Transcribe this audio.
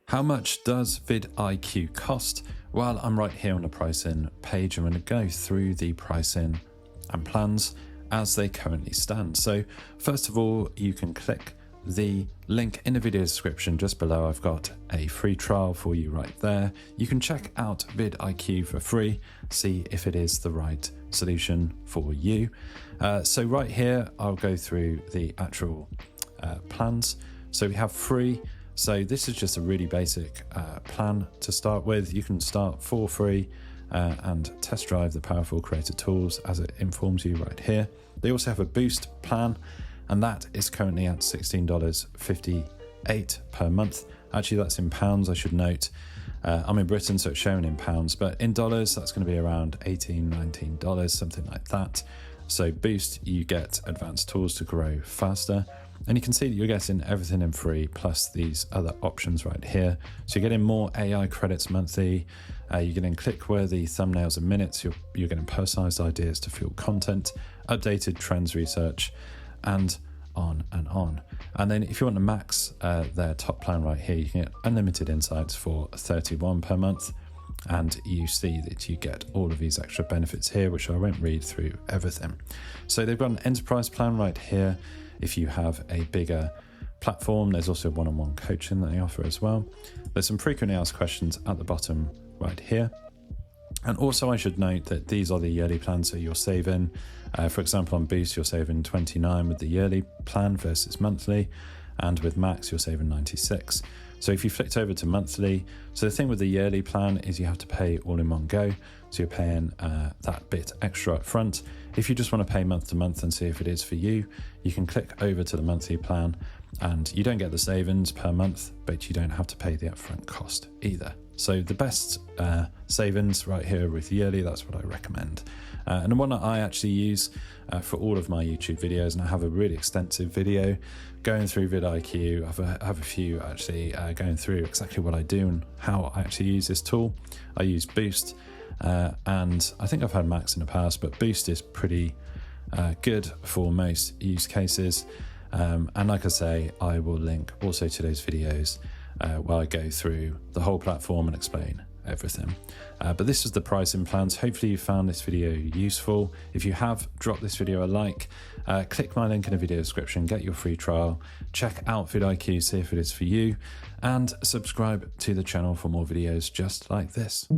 How much does VidIQ cost? Well, I'm right here on the pricing page. I'm going to go through the pricing and plans as they currently stand. So first of all, you can click the link in the video description just below. I've got a free trial for you right there. You can check out VidIQ for free, see if it is the right solution for you. So right here, I'll go through the actual plans. So we have free. So this is just a really basic plan to start with. You can start for free and test drive the powerful creator tools as it informs you right here. They also have a boost plan, and that is currently at $16.58 per month. Actually, that's in pounds, I should note. I'm in Britain, so it's shown in pounds, but in dollars, that's going to be around $18, $19, something like that. So boost, you get advanced tools to grow faster. And you can see that you're getting everything in free, plus these other options right here. So you're getting more AI credits monthly. You're getting clickworthy thumbnails and minutes. You're getting personalized ideas to fuel content, updated trends research, and on and on. And then if you want to max their top plan right here, you can get unlimited insights for $31 per month. And you see that you get all of these extra benefits here, which I won't read through everything. So they've got an enterprise plan right here. If you have a bigger platform, there's also one-on-one coaching that they offer as well. There's some frequently asked questions at the bottom right here. And also I should note that these are the yearly plans, so you're saving, for example, on Boost, you're saving 29 with the yearly plan versus monthly. And with Max, you're saving 96. So if you flicked over to monthly, so the thing with the yearly plan is you have to pay all in one go. So you're paying that bit extra up front. If you just want to pay month to month and see if it is for you, you can click over to the monthly plan and you don't get the savings per month, but you don't have to pay the upfront cost either. So the best savings right here with yearly, that's what I recommend. And the one that I actually use for all of my YouTube videos, and I have a really extensive video going through VidIQ. I have a few actually going through exactly what I do and how I actually use this tool. I use Boost, and I think I've had Max in the past, but Boost is pretty good for most use cases. And like I say, I will link also to those videos where I go through the whole platform and explain everything. But this is the pricing plans. Hopefully you found this video useful. If you have, drop this video a like, click my link in the video description, get your free trial, check out VidIQ, see if it is for you, and subscribe to the channel for more videos just like this.